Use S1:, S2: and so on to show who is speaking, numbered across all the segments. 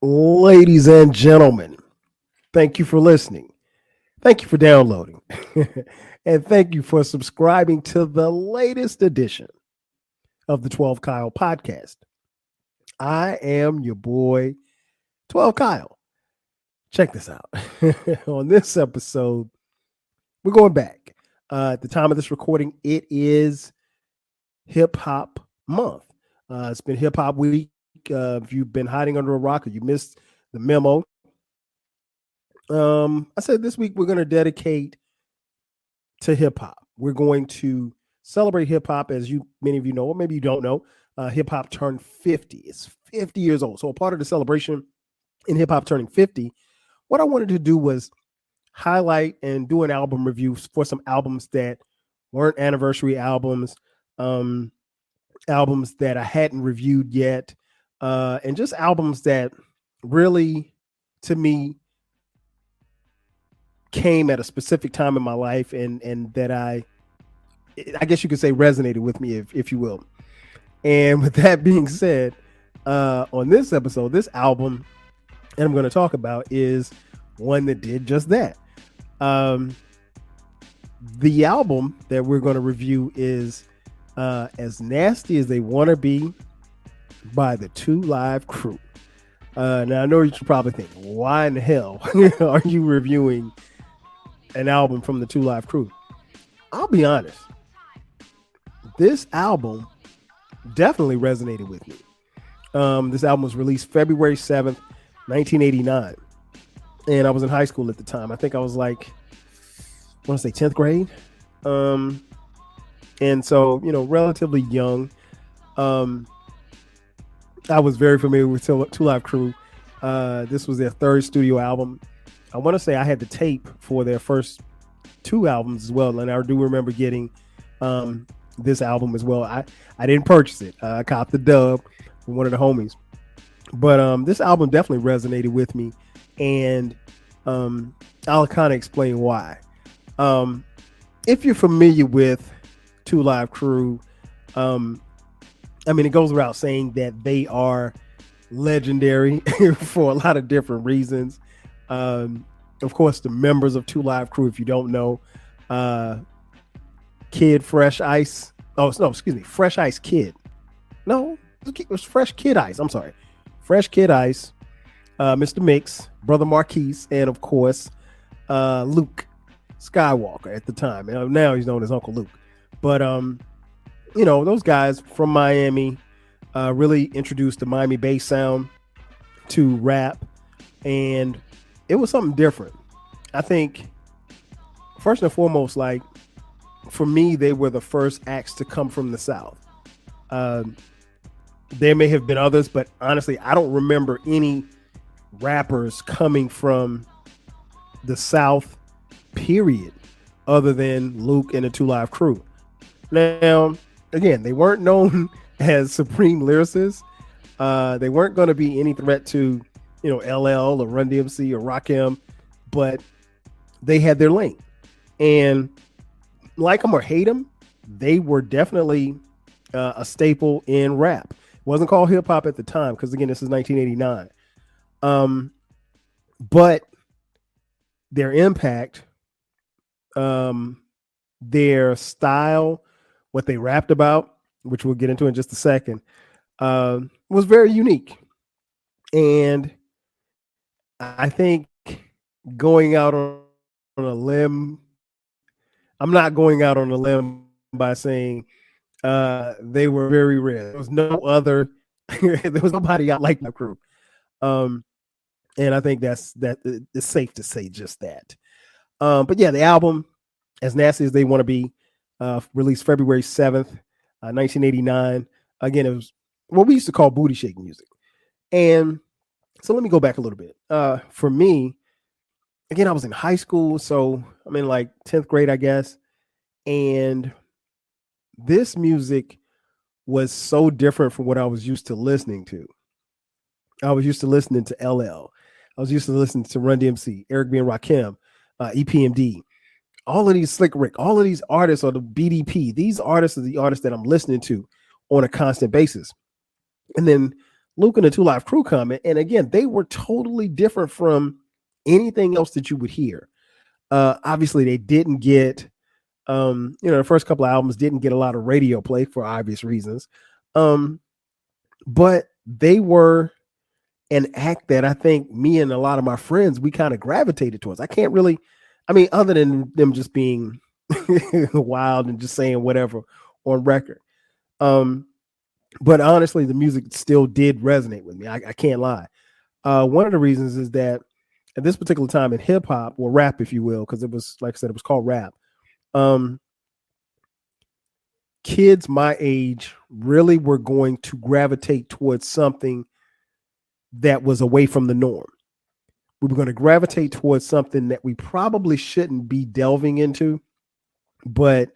S1: Ladies and gentlemen, thank you for listening. Thank you for downloading. And thank you for subscribing to the latest edition of the 12 Kyle podcast. I am your boy, 12 Kyle. Check this out. On this episode, we're going back. At the time of this recording, it is Hip Hop Month. It's been Hip Hop Week. If you've been hiding under a rock or you missed the memo, I said this week we're going to dedicate to hip hop. We're going to celebrate hip hop, as many of you know, or maybe you don't know. Hip hop turned 50. It's 50 years old. So a part of the celebration in hip hop turning 50, what I wanted to do was highlight and do an album review for some albums that weren't anniversary albums, albums that I hadn't reviewed yet, and just albums that really, to me, came at a specific time in my life and that I guess you could say resonated with me, if you will. And with that being said, on this episode, this album that I'm going to talk about is one that did just that. The album that we're going to review is As Nasty as They Want to Be by the 2 Live Crew. Now, I know you should probably think, why in the hell are you reviewing an album from the 2 Live Crew? I'll be honest. This album definitely resonated with me. This album was released February 7th, 1989. And I was in high school at the time. I think I was like, I want to say 10th grade. And so, relatively young. I was very familiar with 2 Live Crew. This was their third studio album. I want to say I had the tape for their first 2 albums as well. And I do remember getting this album as well. I didn't purchase it. I copped the dub from one of the homies. But this album definitely resonated with me. And I'll kind of explain why. If you're familiar with 2 Live Crew, it goes without saying that they are legendary for a lot of different reasons. Of course, the members of 2 Live Crew, if you don't know, Kid Fresh Ice. Oh, no, excuse me. Fresh Ice Kid. No, it was Fresh Kid Ice. I'm sorry. Fresh Kid Ice, Mr. Mix, Brother Marquise, and of course, Luke Skywalker at the time. And now he's known as Uncle Luke. But, those guys from Miami really introduced the Miami bass sound to rap. And it was something different. I think, first and foremost, like, for me, they were the first acts to come from the South. There may have been others, but honestly, I don't remember any rappers coming from the South, period, other than Luke and the 2 Live Crew. Now, again, they weren't known as supreme lyricists. They weren't going to be any threat to, LL or Run DMC or Rakim, but they had their lane. And like them or hate them, they were definitely a staple in rap. It wasn't called hip hop at the time because, again, this is 1989. But their impact, their style, what they rapped about, which we'll get into in just a second, was very unique. And I think going out on a limb, I'm not going out on a limb by saying they were very rare. There was no other, there was nobody out like that crew. And I think it's safe to say just that. But yeah, the album, As Nasty as They Want to Be, released February 7th, 1989. Again, it was what we used to call booty shake music. And so let me go back a little bit. For me, again, I was in high school, so I'm in like 10th grade, I guess. And this music was so different from what I was used to listening to. I was used to listening to LL. I was used to listening to Run DMC, Eric B. and Rakim, EPMD. All of these Slick Rick, all of these artists are the BDP. These artists are the artists that I'm listening to on a constant basis. And then Luke and the Two Live Crew come in, and again, they were totally different from anything else that you would hear. Obviously, they didn't get, the first couple of albums didn't get a lot of radio play for obvious reasons. But they were an act that I think me and a lot of my friends, we kind of gravitated towards. I can't really, other than them just being wild and just saying whatever on record. But honestly, the music still did resonate with me. I can't lie. One of the reasons is that at this particular time in hip hop, or rap, if you will, because it was, like I said, it was called rap. Kids my age really were going to gravitate towards something that was away from the norm. We were going to gravitate towards something that we probably shouldn't be delving into, but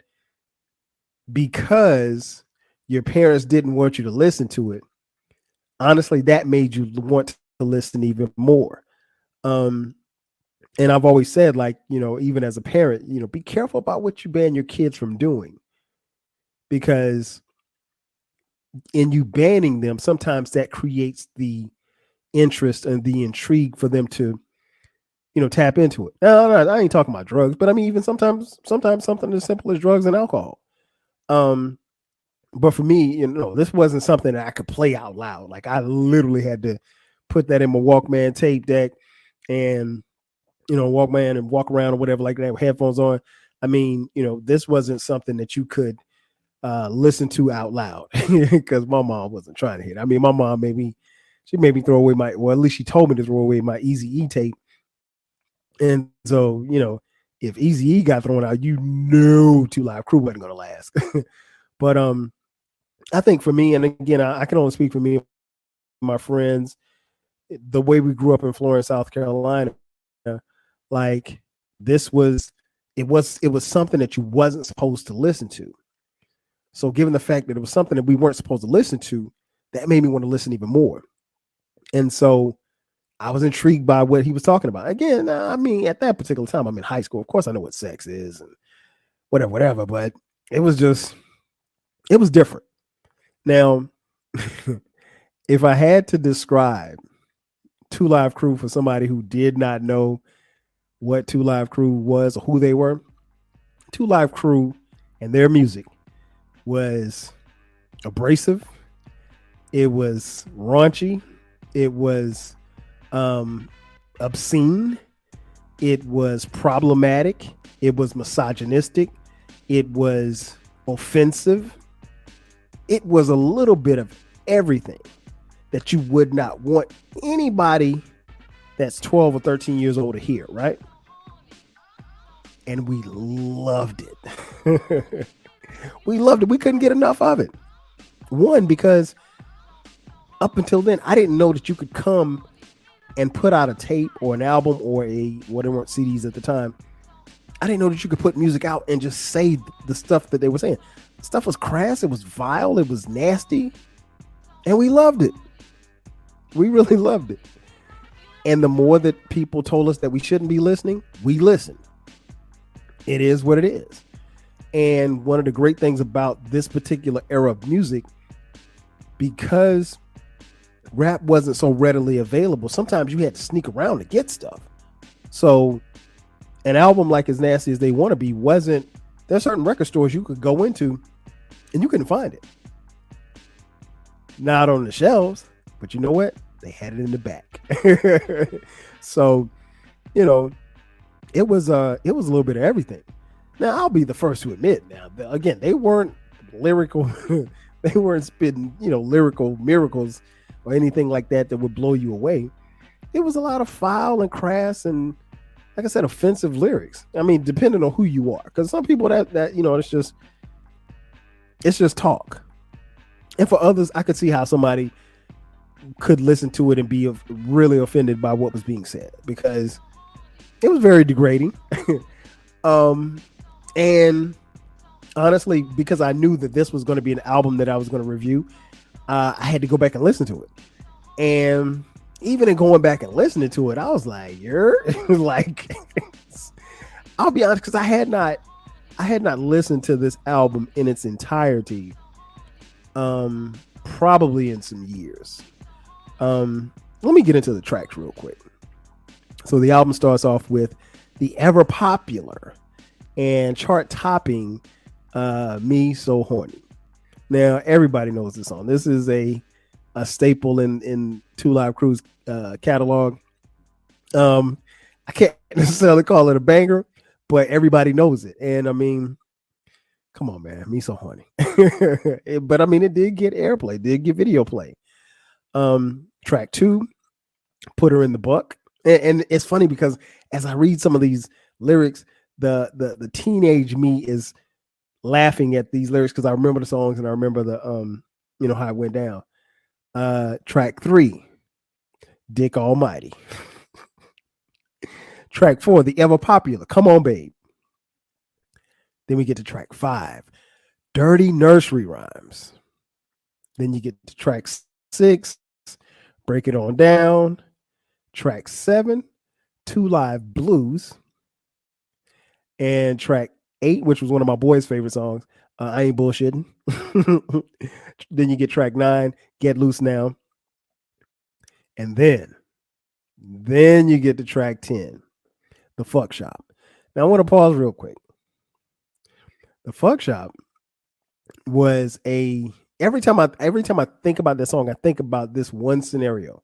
S1: because your parents didn't want you to listen to it, honestly, that made you want to listen even more. And I've always said, like, even as a parent, be careful about what you ban your kids from doing, because in you banning them, sometimes that creates the interest and the intrigue for them to, tap into it. Now, I ain't talking about drugs, but even sometimes something as simple as drugs and alcohol. But for me, this wasn't something that I could play out loud. Like, I literally had to put that in my Walkman tape deck and, Walkman and walk around or whatever like that with headphones on. This wasn't something that you could listen to out loud because my mom wasn't trying to hit. My mom made me throw away at least she told me to throw away my Eazy-E tape. And so, if Eazy-E got thrown out, Two Live Crew wasn't going to last. But I think for me, and again, I can only speak for me and my friends, the way we grew up in Florence, South Carolina, like it was something that you wasn't supposed to listen to. So given the fact that it was something that we weren't supposed to listen to, that made me want to listen even more. And so I was intrigued by what he was talking about. Again, at that particular time, I'm in high school. Of course, I know what sex is and whatever, but it was different. Now, if I had to describe Two Live Crew for somebody who did not know what Two Live Crew was or who they were, Two Live Crew and their music was abrasive. It was raunchy. It was obscene. It was problematic. It was misogynistic. It was offensive. It was a little bit of everything that you would not want anybody that's 12 or 13 years old to hear, right? And we loved it. We loved it. We couldn't get enough of it. One, because up until then, I didn't know that you could come and put out a tape or an album or whatever CDs at the time. I didn't know that you could put music out and just say the stuff that they were saying. Stuff was crass. It was vile. It was nasty. And we loved it. We really loved it. And the more that people told us that we shouldn't be listening, we listened. It is what it is. And one of the great things about this particular era of music, because rap wasn't so readily available, sometimes you had to sneak around to get stuff. So an album like As Nasty As They Wanna Be there's certain record stores you could go into and you couldn't find it. Not on the shelves, but you know what? They had it in the back. So, it was a little bit of everything. Now, I'll be the first to admit, again, they weren't lyrical. They weren't spitting, lyrical miracles or anything like that would blow you away. It was a lot of foul and crass and, like I said, offensive lyrics. Depending on who you are, because some people that it's just talk. And for others, I could see how somebody could listen to it and be really offended by what was being said, because it was very degrading. And honestly, because I knew that this was going to be an album that I was going to review, I had to go back and listen to it. And even in going back and listening to it, I was like, I'll be honest, because I had not listened to this album in its entirety, probably in some years. Let me get into the tracks real quick. So the album starts off with the ever popular and chart topping Me So Horny. Now everybody knows this song. This is a staple in Two Live Crew's catalog. I can't necessarily call it a banger, but everybody knows it. And I mean, come on, man, Me So Horny. But I mean, it did get airplay, did get video play. Track 2, Put Her in the Buck. And it's funny because as I read some of these lyrics, the teenage me is laughing at these lyrics because I remember the songs and I remember the how it went down. Track 3, Dick Almighty. Track 4, the ever popular Come On Babe. Then we get to track 5, Dirty Nursery Rhymes. Then you get to track 6, Break It On Down. Track 7, Two Live Blues. And track 8, which was one of my boys' favorite songs, I Ain't Bullshitting. Then you get track 9, Get Loose Now. And then you get to track 10, The Fuck Shop. Now I want to pause real quick. The Fuck Shop was every time I think about this song, I think about this one scenario.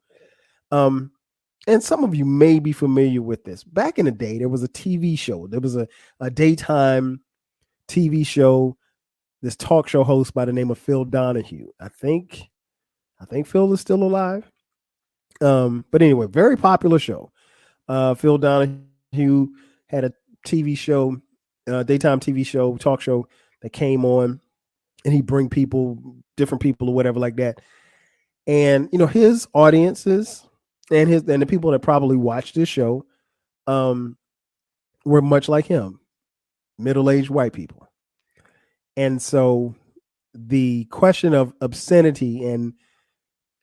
S1: And some of you may be familiar with this. Back in the day, there was a TV show. There was a daytime TV show, this talk show host by the name of Phil Donahue. I think Phil is still alive. But anyway, very popular show. Phil Donahue had a TV show, daytime TV show, talk show that came on, and he'd bring different people or whatever like that. And his audiences and the people that probably watched this show were much like him, middle-aged white people. And so the question of obscenity and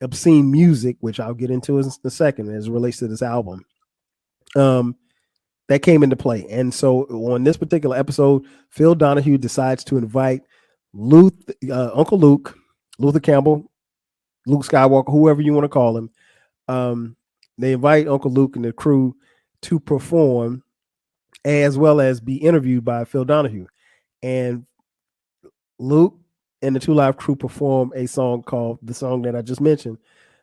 S1: obscene music, which I'll get into in a second as it relates to this album, that came into play. And so on this particular episode, Phil Donahue decides to invite Uncle Luke, Luther Campbell, Luke Skywalker, whoever you want to call him. They invite Uncle Luke and the crew to perform as well as be interviewed by Phil Donahue. And Luke and the Two Live Crew perform a song called the song that I just mentioned,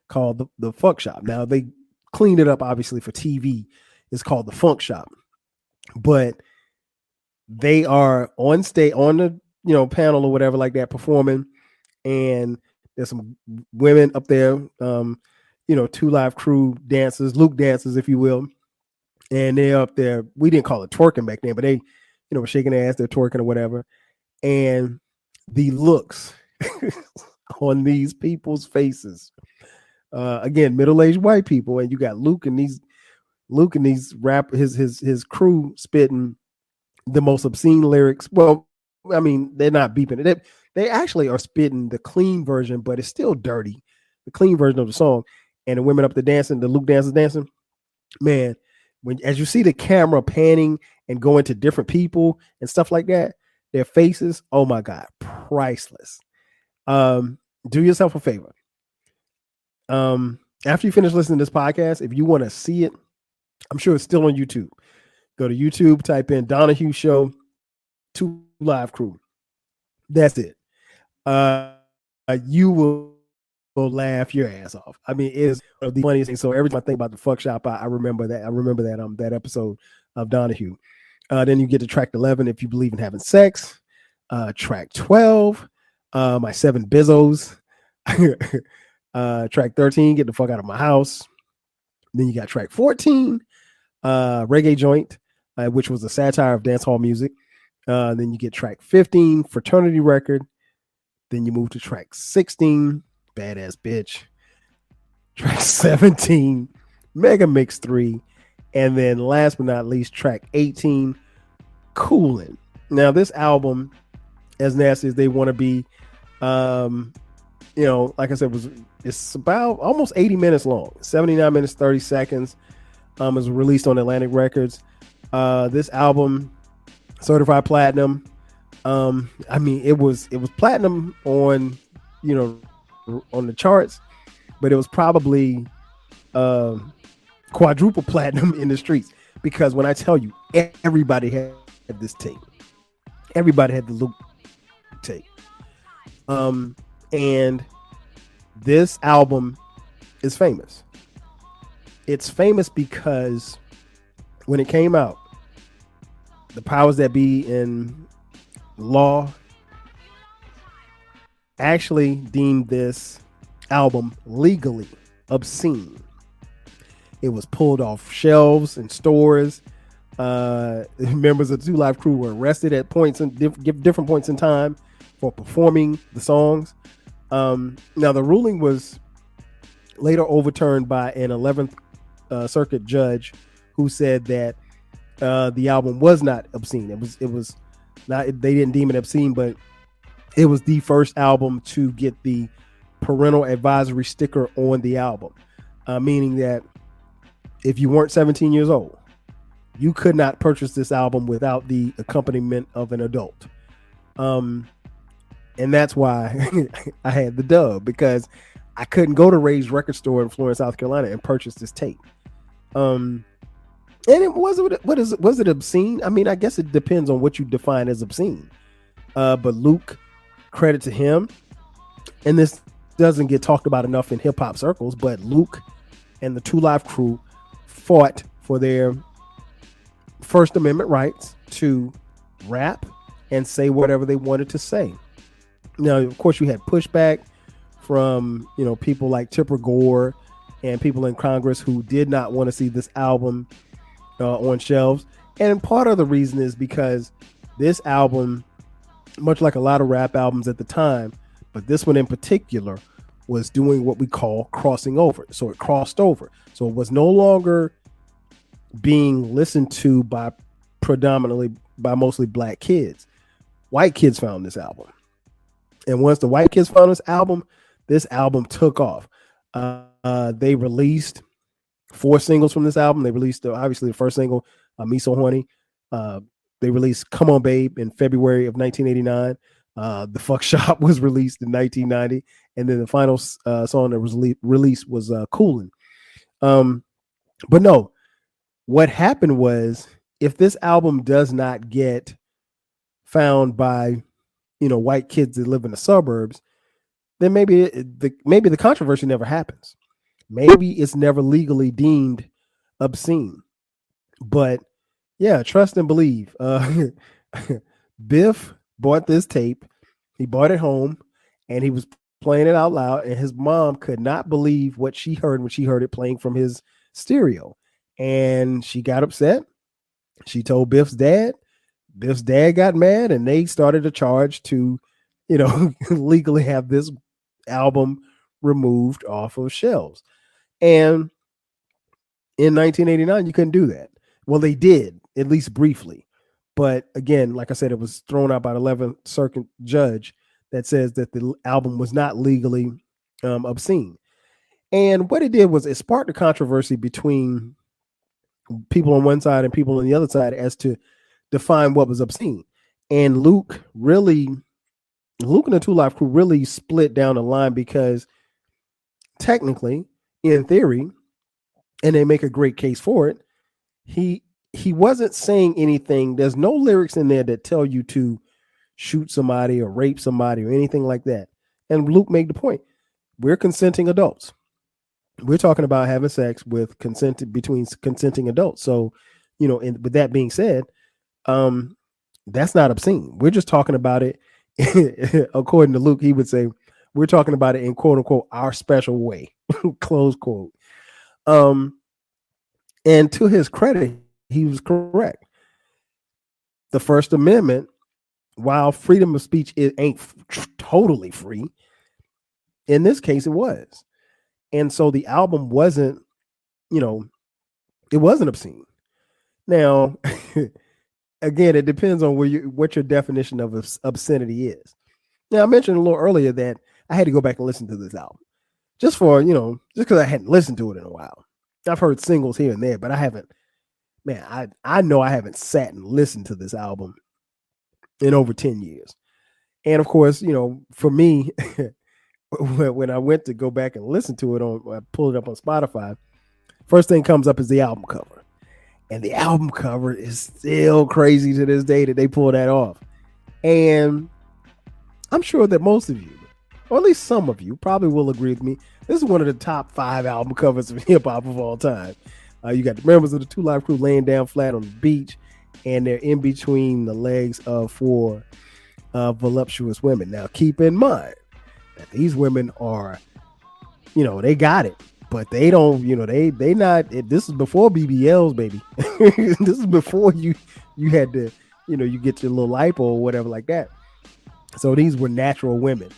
S1: called the Fuck Shop. Now they cleaned it up obviously for TV. It's called the Funk Shop, but they are on stage on the panel or whatever like that performing, and there's some women up there, Two Live Crew dancers, Luke dancers, if you will, and they're up there. We didn't call it twerking back then, but they, were shaking their ass, they're twerking or whatever, and the looks on these people's faces, again, middle-aged white people, and you got Luke and these his crew spitting the most obscene lyrics. Well, I mean, they're not beeping it. They actually are spitting the clean version, but it's still dirty, the clean version of the song. And the women up there dancing, the Luke dancers dancing, man, as you see the camera panning and going to different people and stuff like that, their faces, oh my God, priceless. Do yourself a favor. After you finish listening to this podcast, if you want to see it, I'm sure it's still on YouTube. Go to YouTube, type in Donahue Show, Two Live Crew. That's it. You will laugh your ass off. I mean, it is the funniest thing. So every time I think about the Fuck Shop, I remember that. I remember that episode of Donahue. Then you get to track 11, If You Believe in Having Sex. Track 12, My 7 Bizzos. Track 13, Get the Fuck Out of My House. Then you got track 14, Reggae Joint, which was a satire of dancehall music. Then you get track 15, Fraternity Record. Then you move to track 16, Badass Bitch. Track 17, Mega Mix 3. And then last but not least, track 18, Coolin'. Now, this album, as nasty as they want to be, like I said, it's about almost 80 minutes long, 79 minutes, 30 seconds. It was released on Atlantic Records. This album, certified platinum. I mean, it was platinum on, on the charts, but it was probably quadruple platinum in the streets. Because when I tell you, everybody had this tape, everybody had the Luke tape, and this album is famous. It's famous because when it came out, the powers that be in law actually deemed this album legally obscene. It was pulled off shelves in stores. Members of the Two Live Crew were arrested at points in different points in time for performing the songs. Now the ruling was later overturned by an 11th Circuit judge who said that the album was not obscene. It was not. They didn't deem it obscene, but it was the first album to get the parental advisory sticker on the album, meaning that if you weren't 17 years old, you could not purchase this album without the accompaniment of an adult. And that's why I had the dub, because I couldn't go to Ray's record store in Florence, South Carolina and purchase this tape. And it was it obscene? I mean, I guess it depends on what you define as obscene. But Luke, credit to him, and this doesn't get talked about enough in hip hop circles, but Luke and the Two Live Crew fought for their First Amendment rights to rap and say whatever they wanted to say. Now, of course, you had pushback from, people like Tipper Gore and people in Congress who did not want to see this album on shelves. And part of the reason is because this album, much like a lot of rap albums at the time, but this one in particular, was doing what we call crossing over. So it crossed over. So it was no longer being listened to by mostly black kids. White kids found this album. And once the white kids found this album took off. They released 4 singles from this album. They released obviously the first single, Me So Horny. They released Come On Babe in February of 1989. The Fuck Shop was released in 1990. And then the final song that was released was Coolin'. But no, what happened was, if this album does not get found by, white kids that live in the suburbs, then maybe the controversy never happens. Maybe it's never legally deemed obscene. But yeah, trust and believe. Biff bought this tape. He bought it home and he was playing it out loud, and his mom could not believe what she heard when she heard it playing from his stereo. And she got upset. She told Biff's dad. Biff's dad got mad, and they started a charge to, legally have this album removed off of shelves. And in 1989, you couldn't do that. Well, they did, at least briefly. But again, like I said, it was thrown out by the 11th Circuit judge that says that the album was not legally obscene. And what it did was it sparked a controversy between people on one side and people on the other side as to define what was obscene. And Luke and the Two Live Crew really split down the line, because technically, in theory, and they make a great case for it, he wasn't saying anything. There's no lyrics in there that tell you to shoot somebody or rape somebody or anything like that. And Luke made the point. We're consenting adults. We're talking about having sex between consenting adults. So, and with that being said, that's not obscene. We're just talking about it. According to Luke, he would say, we're talking about it in quote unquote our special way, close quote. And to his credit, he was correct. The First Amendment, while freedom of speech ain't totally free, in this case it was. And so the album wasn't, it wasn't obscene. Now, again, it depends on what your definition of obscenity is. Now, I mentioned a little earlier that I had to go back and listen to this album just because I hadn't listened to it in a while. I've heard singles here and there, but I haven't, I know I haven't sat and listened to this album in over 10 years. And of course, for me, when I went to go back and listen to it I pulled it up on Spotify. First thing comes up is the album cover. And the album cover is still crazy to this day that they pull that off. And I'm sure that most of you, or at least some of you, probably will agree with me. This is one of the top 5 album covers of hip hop of all time. You got the members of the 2 Live Crew laying down flat on the beach, and they're in between the legs of 4 voluptuous women. Now, keep in mind that these women are, they got it, but they don't, they not. This is before BBLs, baby. This is before you had to, you get your little lipo or whatever like that. So these were natural women,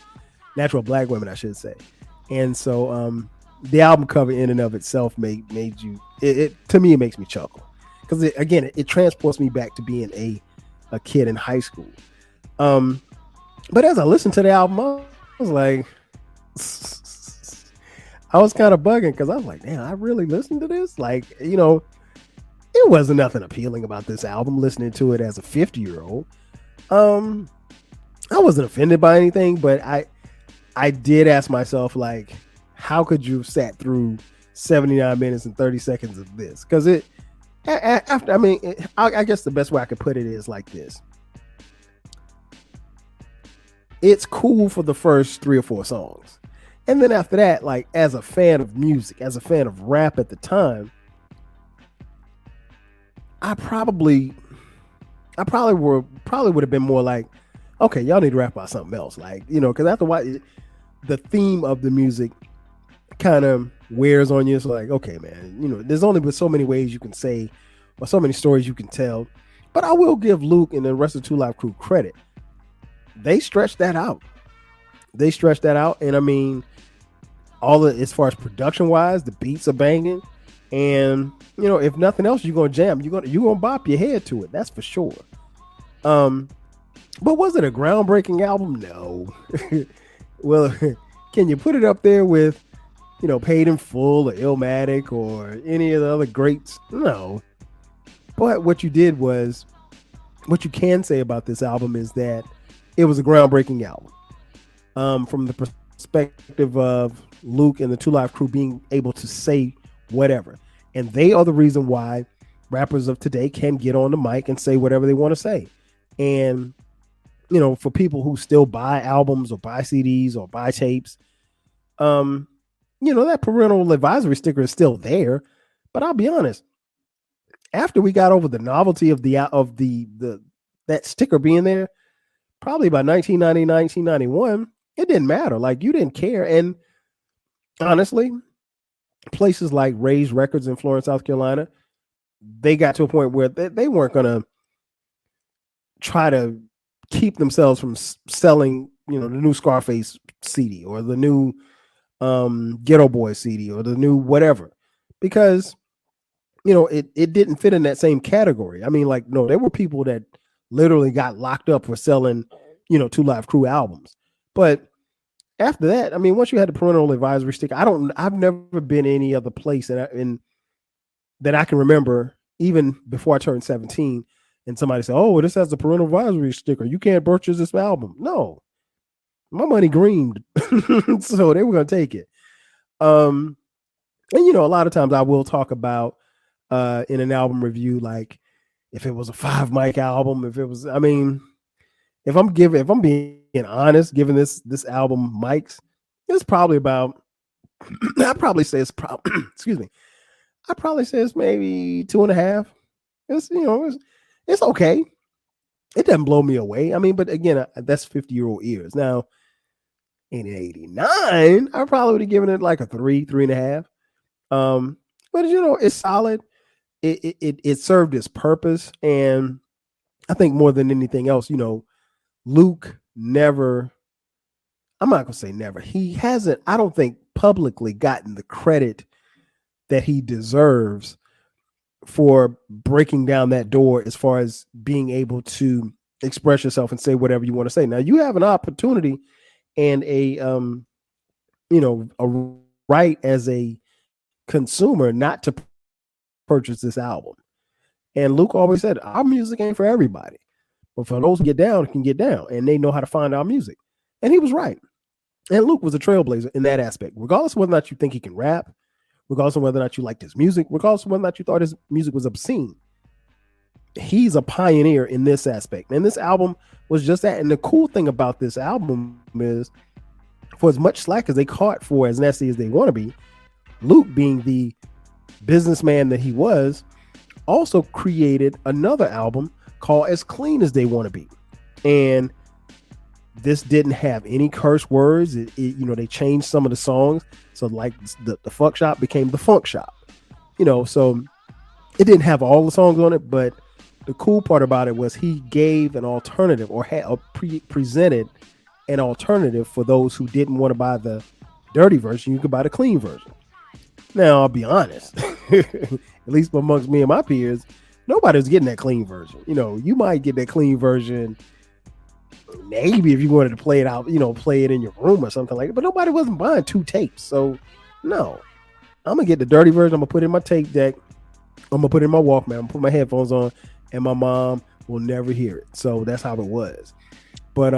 S1: natural black women, I should say. And so the album cover in and of itself made you, to me, it makes me chuckle. Because it transports me back to being a kid in high school. But as I listened to the album, I was like, I was kind of bugging because I was like, damn, I really listened to this? Like, it wasn't nothing appealing about this album listening to it as a 50-year-old. I wasn't offended by anything, but I did ask myself, like, how could you have sat through 79 minutes and 30 seconds of this? Because I guess the best way I could put it is like this. It's cool for the first 3 or 4 songs. And then after that, like, as a fan of music, as a fan of rap at the time, I probably would have been more like, okay, y'all need to rap about something else. Like, because after a while, the theme of the music kind of wears on you. It's like, okay, man, there's only but so many ways you can say, or so many stories you can tell. But I will give Luke and the rest of the 2 Live Crew credit. They stretched that out. And I mean, as far as production wise, the beats are banging. And, if nothing else, you're going to jam. You're going to bop your head to it. That's for sure. But was it a groundbreaking album? No. Well, can you put it up there with, Paid in Full or Illmatic or any of the other greats? No. But what you can say about this album is that it was a groundbreaking album. From the perspective of Luke and the 2 Live Crew being able to say whatever. And they are the reason why rappers of today can get on the mic and say whatever they want to say. And, for people who still buy albums or buy CDs or buy tapes, that parental advisory sticker is still there. But I'll be honest, after we got over the novelty of that sticker being there, probably by 1990, 1991, it didn't matter. Like, you didn't care. And honestly, places like Ray's Records in Florence, South Carolina, they got to a point where they weren't going to try to keep themselves from selling, the new Scarface CD or the new Ghetto Boy CD or the new whatever, because, it didn't fit in that same category. I mean, like, no, there were people that literally got locked up for selling, 2 Live Crew albums. But after that, I mean, once you had the parental advisory sticker, I've never been any other place that I can remember, even before I turned 17, and somebody said, "Oh, this has the parental advisory sticker. You can't purchase this album." No, my money greened, so they were going to take it. And a lot of times I will talk about in an album review, like, if it was a 5 mic album, if I'm being honest, giving this album mics, it's probably about, I'd probably say it's excuse me, I'd probably say it's maybe 2.5. It's okay. It doesn't blow me away. I mean, but again, that's 50-year-old ears. Now, in 89, I probably would have given it like a 3.5. But it's solid. It served its purpose, and I think more than anything else, Luke never, I'm not gonna say never, he hasn't, I don't think, publicly gotten the credit that he deserves for breaking down that door as far as being able to express yourself and say whatever you want to say. Now, you have an opportunity and a right as a consumer not to purchase this album. And Luke always said, our music ain't for everybody, but for those who get down, can get down, and they know how to find our music. And he was right. And Luke was a trailblazer in that aspect, regardless of whether or not you think he can rap, regardless of whether or not you liked his music, regardless of whether or not you thought his music was obscene. He's a pioneer in this aspect. And this album was just that. And the cool thing about this album is, for as much slack as they caught for As Nasty as They Want to Be, Luke, being the businessman that he was, also created another album called As Clean as They Want to Be. And this didn't have any curse words. They changed some of the songs. So like the Fuck Shop became the Funk Shop, so it didn't have all the songs on it, but the cool part about it was he gave an alternative, or presented an alternative for those who didn't want to buy the dirty version. You could buy the clean version. Now, I'll be honest, at least amongst me and my peers, nobody was getting that clean version. You might get that clean version maybe if you wanted to play it out, play it in your room or something like that, but nobody wasn't buying 2 tapes. So no, I'm going to get the dirty version. I'm going to put it in my tape deck. I'm going to put it in my Walkman. I'm going to put my headphones on, and my mom will never hear it. So that's how it was. But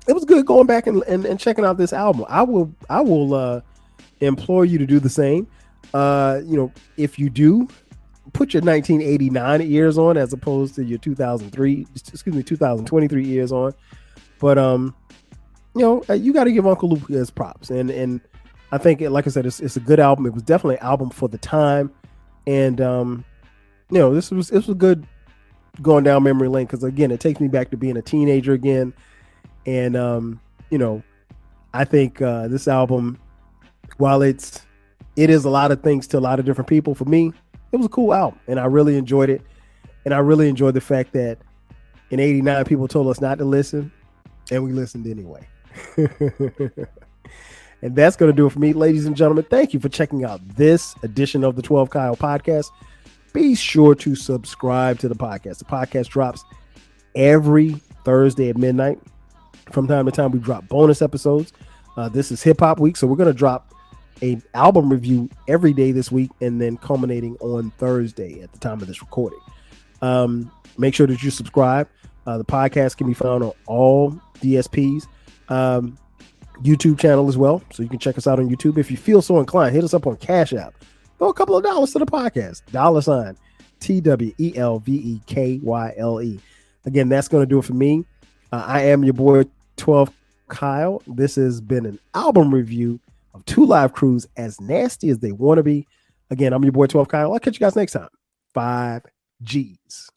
S1: it was good going back and checking out this album. I will implore you to do the same. If you do, put your 1989 ears on as opposed to your 2023 ears on. But you got to give Uncle Luke his props, and I think, like I said, it's a good album. It was definitely an album for the time, and this was good going down memory lane, because again, it takes me back to being a teenager again, and I think this album, while it is a lot of things to a lot of different people, for me, it was a cool album, and I really enjoyed it. And I really enjoyed the fact that in '89, people told us not to listen, and we listened anyway. And that's going to do it for me, ladies and gentlemen. Thank you for checking out this edition of the 12 Kyle podcast. Be sure to subscribe to the podcast. The podcast drops every Thursday at midnight. From time to time, we drop bonus episodes. This is Hip Hop Week, so we're going to drop an album review every day this week, and then culminating on Thursday at the time of this recording. Make sure that you subscribe. The podcast can be found on all DSPs, YouTube channel as well, so you can check us out on YouTube. If you feel so inclined, hit us up on Cash App. Throw a couple of dollars to the podcast. $ TWELVEKYLE. Again, that's going to do it for me. I am your boy 12 Kyle. This has been an album review of 2 Live Crews, As Nasty as They Want to Be. Again, I'm your boy 12 Kyle. I'll catch you guys next time. 5 G's.